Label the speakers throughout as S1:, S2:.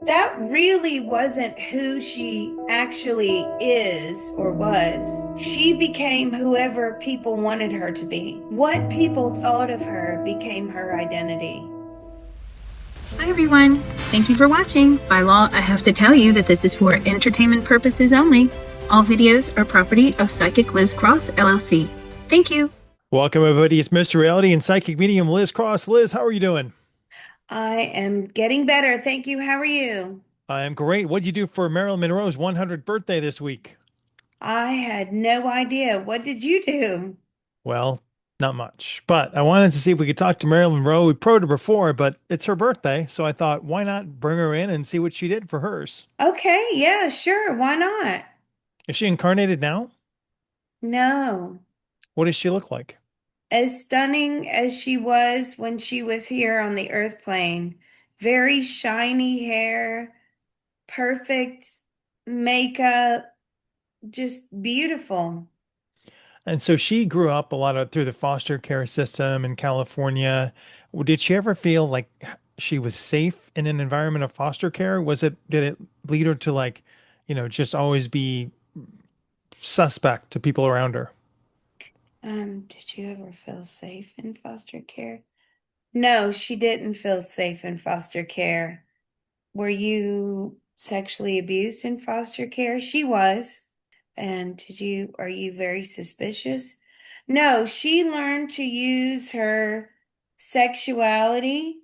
S1: That really wasn't who she actually is or was. She became whoever people wanted her to be. What people thought of her became her identity.
S2: Hi everyone! Thank you for watching. By law, I have to tell you that this is for entertainment purposes only. All videos are property of Psychic Liz Cross, LLC. Thank you.
S3: Welcome, everybody. It's Mr. Reality and Psychic Medium Liz Cross. Liz, how are you doing?
S1: I am getting better. Thank you. How are you?
S3: I am great. What did you do for Marilyn Monroe's 100th birthday this week?
S1: I had no idea. What did you do?
S3: Well, not much, but I wanted to see if we could talk to Marilyn Monroe. We probed her before, but it's her birthday, so I thought, why not bring her in and see what she did for hers?
S1: Okay, yeah, sure. Why not?
S3: Is she incarnated now?
S1: No.
S3: What does she look like?
S1: As stunning as she was when she was here on the earth plane. Very shiny hair, perfect makeup, just beautiful.
S3: And so she grew up a lot of through the foster care system in California. Did she ever feel like she was safe in an environment of foster care? Did it lead her to just always be suspect to people around her?
S1: Did you ever feel safe in foster care? No, she didn't feel safe in foster care. Were you sexually abused in foster care? She was. And are you very suspicious? No, she learned to use her sexuality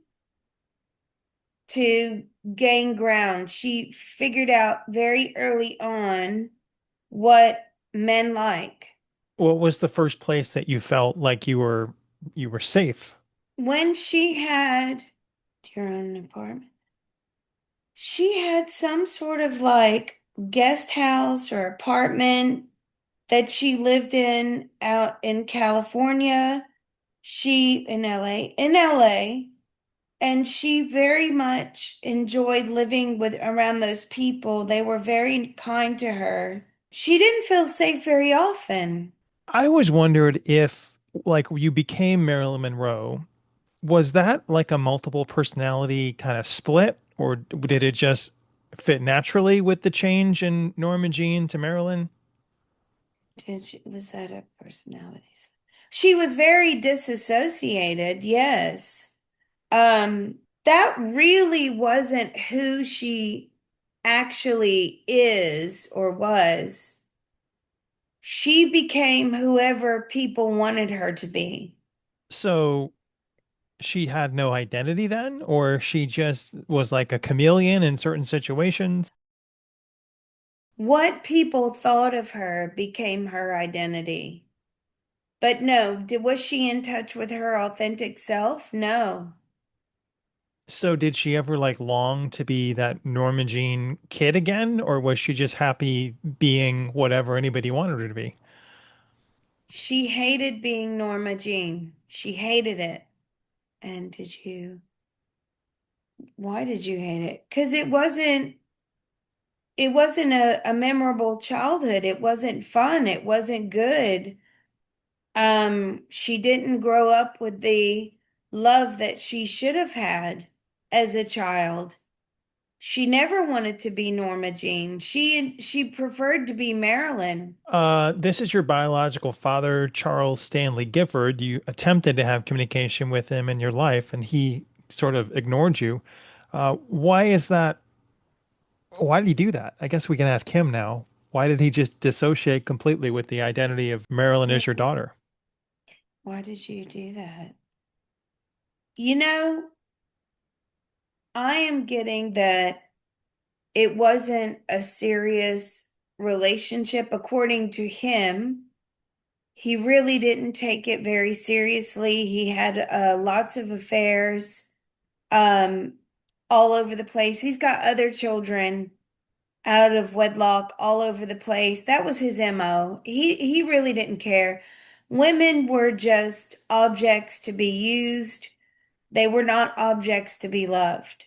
S1: to gain ground. She figured out very early on what men like.
S3: What was the first place that you felt like you were safe?
S1: When she had your own apartment, she had some sort of like guest house or apartment that she lived in out in California. She in LA, and she very much enjoyed living with around those people. They were very kind to her. She didn't feel safe very often.
S3: I always wondered if like you became Marilyn Monroe, was that like a multiple personality kind of split, or did it just fit naturally with the change in Norma Jeane to Marilyn?
S1: Was that a personalities? She was very disassociated, yes. That really wasn't who she actually is or was. She became whoever people wanted her to be.
S3: So she had no identity then, or she just was like a chameleon in certain situations?
S1: What people thought of her became her identity. But no, was she in touch with her authentic self? No.
S3: So did she ever like long to be that Norma Jean kid again, or was she just happy being whatever anybody wanted her to be?
S1: She hated being Norma Jeane. She hated it. And why did you hate it? Because it wasn't a memorable childhood. It wasn't fun. It wasn't good. She didn't grow up with the love that she should have had as a child. She never wanted to be Norma Jean. She preferred to be Marilyn.
S3: This is your biological father, Charles Stanley Gifford. You attempted to have communication with him in your life, and he sort of ignored you. Why is that? Why did he do that? I guess we can ask him now. Why did he just dissociate completely with the identity of Marilyn as your
S1: Yeah.
S3: daughter?
S1: Why did you do that? You know, I am getting that it wasn't a serious relationship according to him. He really didn't take it very seriously. He had lots of affairs um, all over the place. He's got other children out of wedlock all over the place. That was his MO. He really didn't care. Women were just objects to be used. They were not objects to be loved.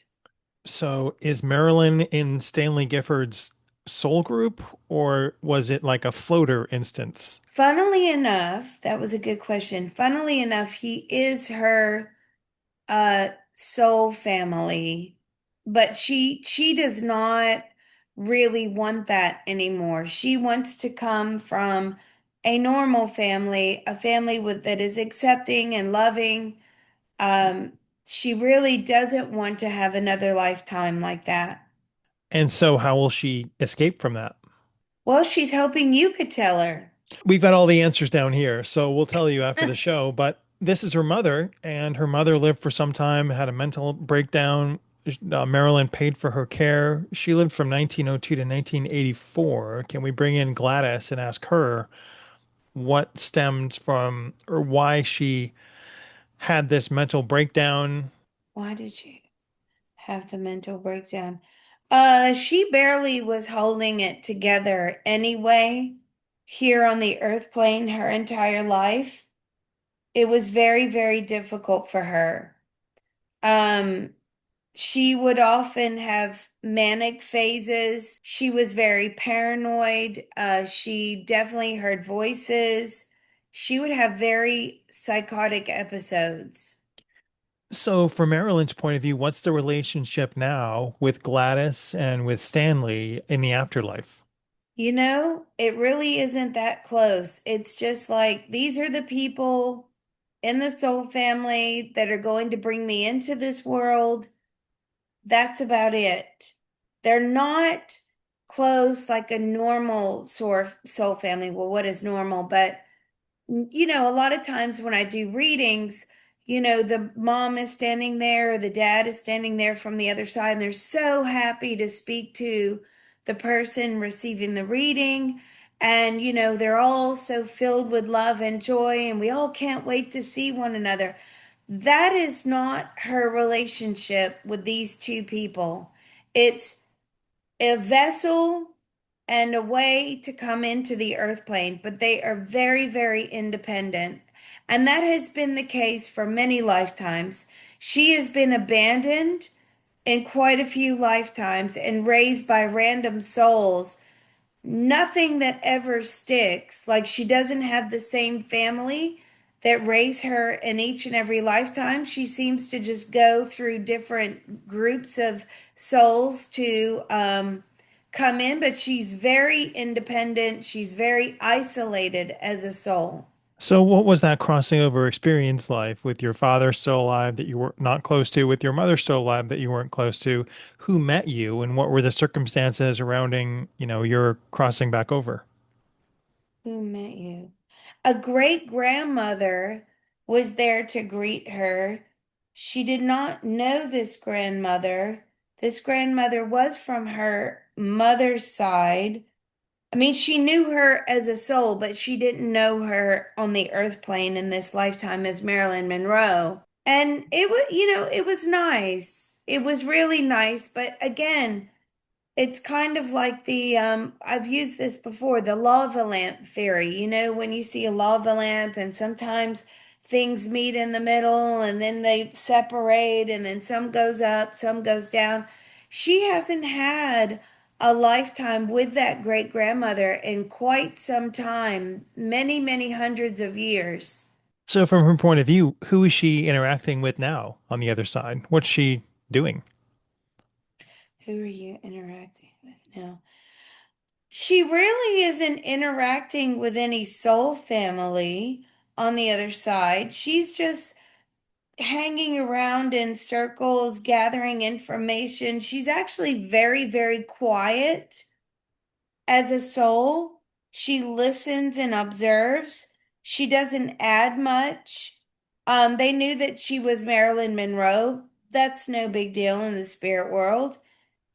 S3: So is Marilyn in Stanley Gifford's soul group, or was it like a floater instance?
S1: Funnily enough, that was a good question. Funnily enough, he is her soul family. but she does not really want that anymore. She wants to come from a normal family, a family with that is accepting and loving. Um, she really doesn't want to have another lifetime like that.
S3: And so, how will she escape from that?
S1: Well, she's hoping you could tell her.
S3: We've got all the answers down here, so we'll tell you after the show. But this is her mother, and her mother lived for some time, had a mental breakdown. Marilyn paid for her care. She lived from 1902 to 1984. Can we bring in Gladys and ask her what stemmed from or why she had this mental breakdown?
S1: Why did she have the mental breakdown? She barely was holding it together anyway, here on the earth plane her entire life. It was very, very difficult for her. Um, she would often have manic phases. She was very paranoid. She definitely heard voices. She would have very psychotic episodes.
S3: So, from Marilyn's point of view, what's the relationship now with Gladys and with Stanley in the afterlife?
S1: You know, it really isn't that close. It's just like these are the people in the soul family that are going to bring me into this world. That's about it. They're not close like a normal soul family. Well, what is normal? But a lot of times when I do readings, the mom is standing there or the dad is standing there from the other side, and they're so happy to speak to the person receiving the reading. And, they're all so filled with love and joy, and we all can't wait to see one another. That is not her relationship with these two people. It's a vessel and a way to come into the earth plane, but they are very, very independent. And that has been the case for many lifetimes. She has been abandoned in quite a few lifetimes and raised by random souls, nothing that ever sticks. Like she doesn't have the same family that raised her in each and every lifetime. She seems to just go through different groups of souls to come in, but she's very independent. She's very isolated as a soul.
S3: So, what was that crossing over experience like with your father still alive that you were not close to, with your mother still alive that you weren't close to? Who met you, and what were the circumstances surrounding, your crossing back over?
S1: Who met you? A great grandmother was there to greet her. She did not know this grandmother. This grandmother was from her mother's side. I mean, she knew her as a soul, but she didn't know her on the earth plane in this lifetime as Marilyn Monroe. And it was nice. It was really nice. But again, it's kind of like I've used this before, the lava lamp theory. When you see a lava lamp and sometimes things meet in the middle and then they separate and then some goes up, some goes down. She hasn't had a lifetime with that great grandmother in quite some time, many, many hundreds of years.
S3: So, from her point of view, who is she interacting with now on the other side? What's she doing?
S1: Who are you interacting with now? She really isn't interacting with any soul family on the other side. She's just hanging around in circles, gathering information. She's actually very, very quiet as a soul. She listens and observes. She doesn't add much. They knew that she was Marilyn Monroe. That's no big deal in the spirit world.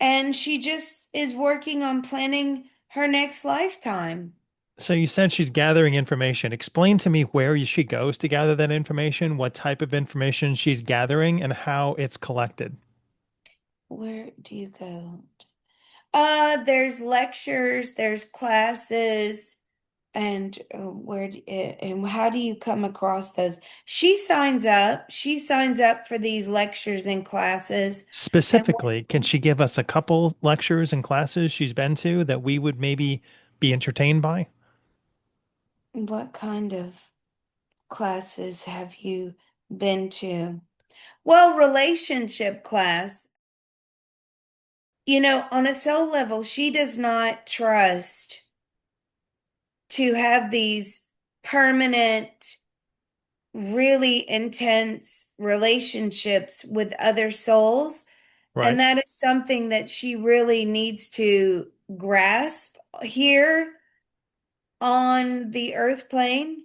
S1: And she just is working on planning her next lifetime.
S3: So, you said she's gathering information. Explain to me where she goes to gather that information, what type of information she's gathering, and how it's collected.
S1: Where do you go? There's lectures, there's classes, and and how do you come across those? She signs up. She signs up for these lectures and classes. And
S3: Specifically, can she give us a couple lectures and classes she's been to that we would maybe be entertained by?
S1: what kind of classes have you been to? Well, relationship class. on a soul level, she does not trust to have these permanent, really intense relationships with other souls. And
S3: Right.
S1: that is something that she really needs to grasp here on the earth plane,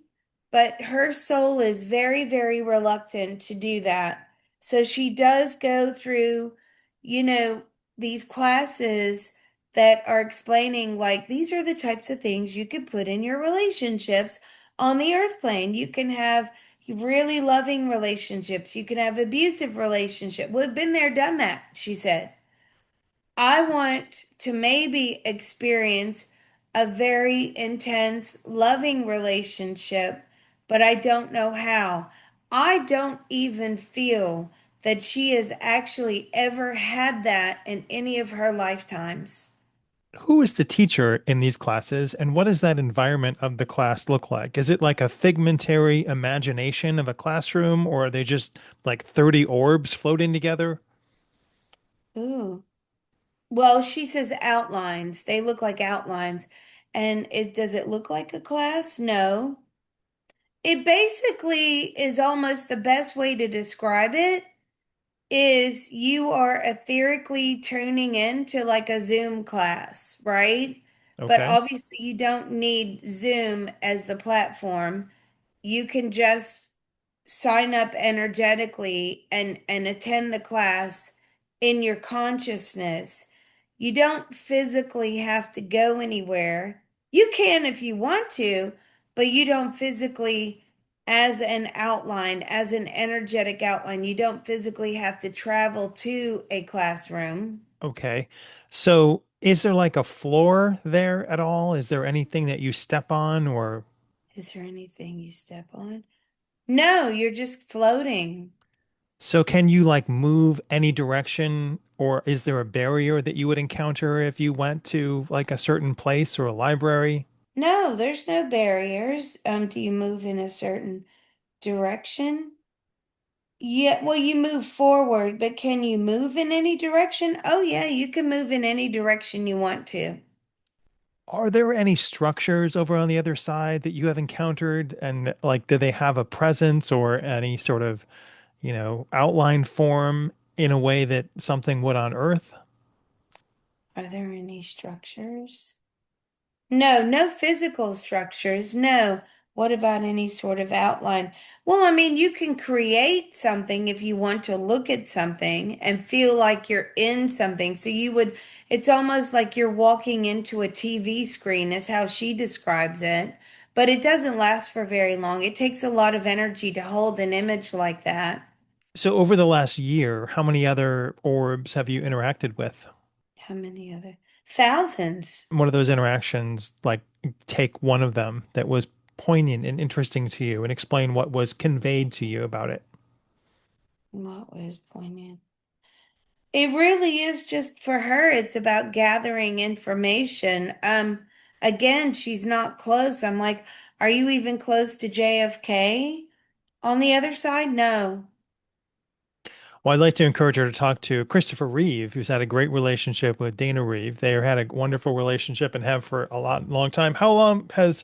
S1: but her soul is very, very reluctant to do that. So she does go through, you know, these classes that are explaining, like, these are the types of things you can put in your relationships on the earth plane. You can have really loving relationships, you can have abusive relationship. We've been there, done that, she said. I want to maybe experience a very intense, loving relationship, but I don't know how. I don't even feel that she has actually ever had that in any of her lifetimes.
S3: Who is the teacher in these classes, and what does that environment of the class look like? Is it like a figmentary imagination of a classroom, or are they just like 30 orbs floating together?
S1: Ooh. Well, she says outlines. They look like outlines. And does it look like a class? No. It basically is almost the best way to describe it is you are etherically tuning into like a Zoom class, right? But
S3: Okay.
S1: obviously, you don't need Zoom as the platform. You can just sign up energetically and attend the class in your consciousness. You don't physically have to go anywhere. You can if you want to, but you don't physically, as an outline, as an energetic outline, you don't physically have to travel to a classroom.
S3: Okay. So is there like a floor there at all? Is there anything that you step on, or
S1: Is there anything you step on? No, you're just floating.
S3: so can you like move any direction, or is there a barrier that you would encounter if you went to like a certain place or a library?
S1: No, there's no barriers. Do you move in a certain direction? Yeah, well, you move forward, but can you move in any direction? Oh, yeah, you can move in any direction you want to.
S3: Are there any structures over on the other side that you have encountered? And like, do they have a presence or any sort of, outline form in a way that something would on Earth?
S1: Are there any structures? No, no physical structures. No. What about any sort of outline? Well, I mean, you can create something if you want to look at something and feel like you're in something. So it's almost like you're walking into a TV screen, is how she describes it. But it doesn't last for very long. It takes a lot of energy to hold an image like that.
S3: So over the last year, how many other orbs have you interacted with?
S1: How many other? Thousands.
S3: One of those interactions, like take one of them that was poignant and interesting to you and explain what was conveyed to you about it.
S1: What was poignant? It really is just for her, it's about gathering information. Again, she's not close. I'm like, are you even close to JFK? On the other side, no.
S3: Well, I'd like to encourage her to talk to Christopher Reeve, who's had a great relationship with Dana Reeve. They had a wonderful relationship and have for a long time. How long has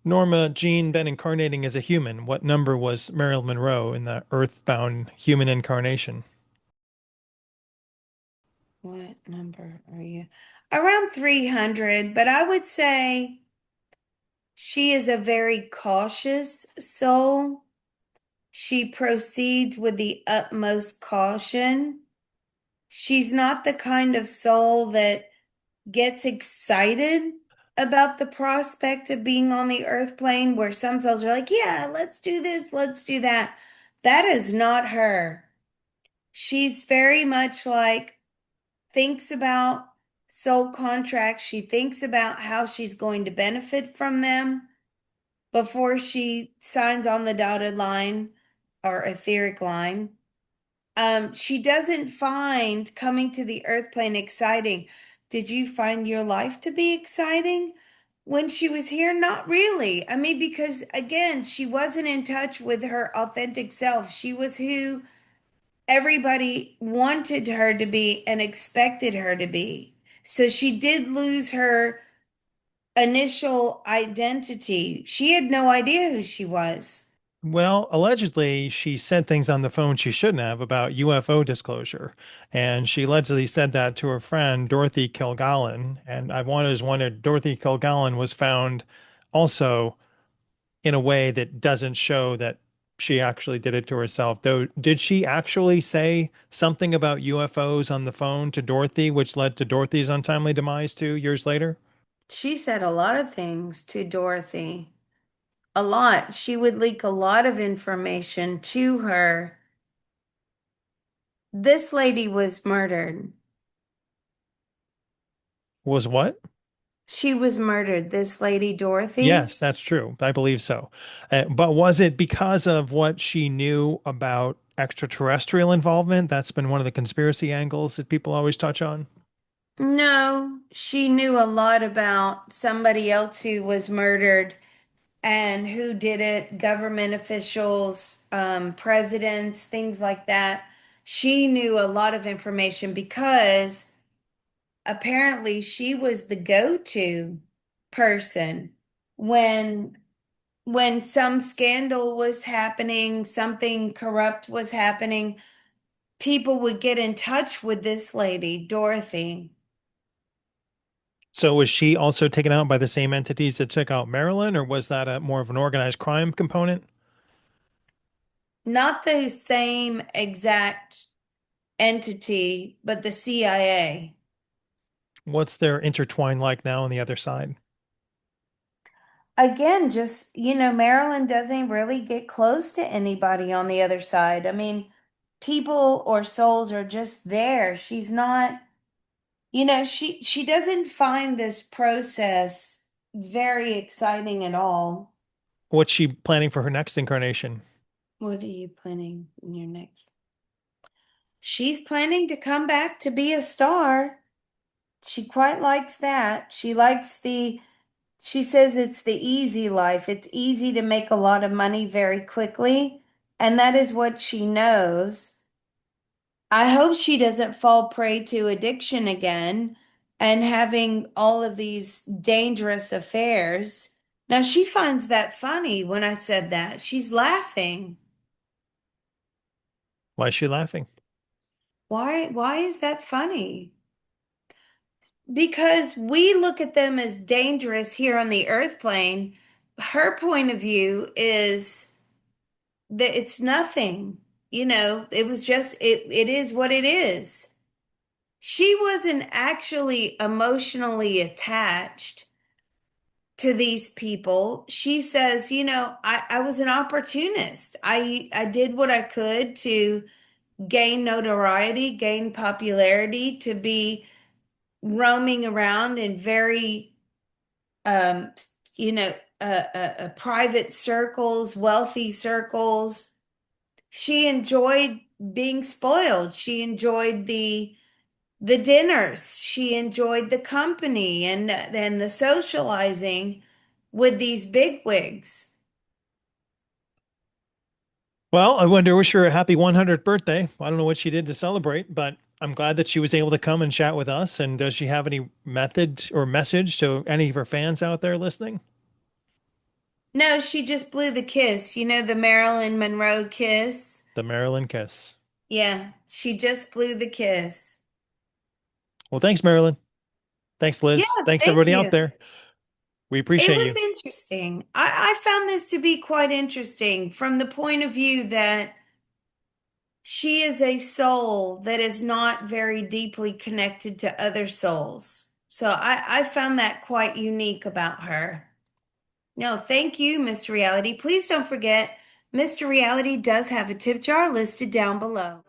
S3: Norma Jeane been incarnating as a human? What number was Marilyn Monroe in the earthbound human incarnation?
S1: What number are you? Around 300, but I would say she is a very cautious soul. She proceeds with the utmost caution. She's not the kind of soul that gets excited about the prospect of being on the earth plane, where some souls are like, yeah, let's do this, let's do that. That is not her. She's very much like, thinks about soul contracts. She thinks about how she's going to benefit from them before she signs on the dotted line or etheric line. She doesn't find coming to the earth plane exciting. Did you find your life to be exciting when she was here? Not really. I mean, because again, she wasn't in touch with her authentic self. She was who everybody wanted her to be and expected her to be. So she did lose her initial identity. She had no idea who she was.
S3: Well, allegedly, she said things on the phone she shouldn't have about UFO disclosure. And she allegedly said that to her friend, Dorothy Kilgallen. And I've always wondered, Dorothy Kilgallen was found also in a way that doesn't show that she actually did it to herself. Though, did she actually say something about UFOs on the phone to Dorothy, which led to Dorothy's untimely demise 2 years later?
S1: She said a lot of things to Dorothy. A lot. She would leak a lot of information to her. This lady was murdered.
S3: Was what?
S1: She was murdered, this lady Dorothy.
S3: Yes, that's true. I believe so. But was it because of what she knew about extraterrestrial involvement? That's been one of the conspiracy angles that people always touch on.
S1: No, she knew a lot about somebody else who was murdered and who did it, government officials, presidents, things like that. She knew a lot of information because apparently she was the go-to person when some scandal was happening, something corrupt was happening, people would get in touch with this lady, Dorothy.
S3: So was she also taken out by the same entities that took out Marilyn, or was that a more of an organized crime component?
S1: Not the same exact entity, but the CIA.
S3: What's their intertwine like now on the other side?
S1: Again, just, Marilyn doesn't really get close to anybody on the other side. I mean, people or souls are just there. She's not, she doesn't find this process very exciting at all.
S3: What's she planning for her next incarnation?
S1: What are you planning in your next? She's planning to come back to be a star. She quite likes that. She says it's the easy life. It's easy to make a lot of money very quickly, and that is what she knows. I hope she doesn't fall prey to addiction again and having all of these dangerous affairs. Now, she finds that funny when I said that. She's laughing.
S3: Why is she laughing?
S1: Why is that funny? Because we look at them as dangerous here on the earth plane. Her point of view is that it's nothing. It was just it is what it is. She wasn't actually emotionally attached to these people. She says, I was an opportunist. I did what I could to gain notoriety, gain popularity, to be roaming around in very um, you know, private circles, wealthy circles. She enjoyed being spoiled. She enjoyed the dinners. She enjoyed the company and the socializing with these bigwigs.
S3: Well, I wanted to wish her a happy 100th birthday. I don't know what she did to celebrate, but I'm glad that she was able to come and chat with us. And does she have any method or message to any of her fans out there listening?
S1: No, she just blew the kiss. The Marilyn Monroe kiss.
S3: The Marilyn kiss.
S1: Yeah, she just blew the kiss.
S3: Well, thanks, Marilyn. Thanks,
S1: Yeah,
S3: Liz. Thanks,
S1: thank
S3: everybody out
S1: you.
S3: there. We
S1: It
S3: appreciate
S1: was
S3: you.
S1: interesting. I found this to be quite interesting from the point of view that she is a soul that is not very deeply connected to other souls. So I found that quite unique about her. No, thank you, Mr. Reality. Please don't forget, Mr. Reality does have a tip jar listed down below.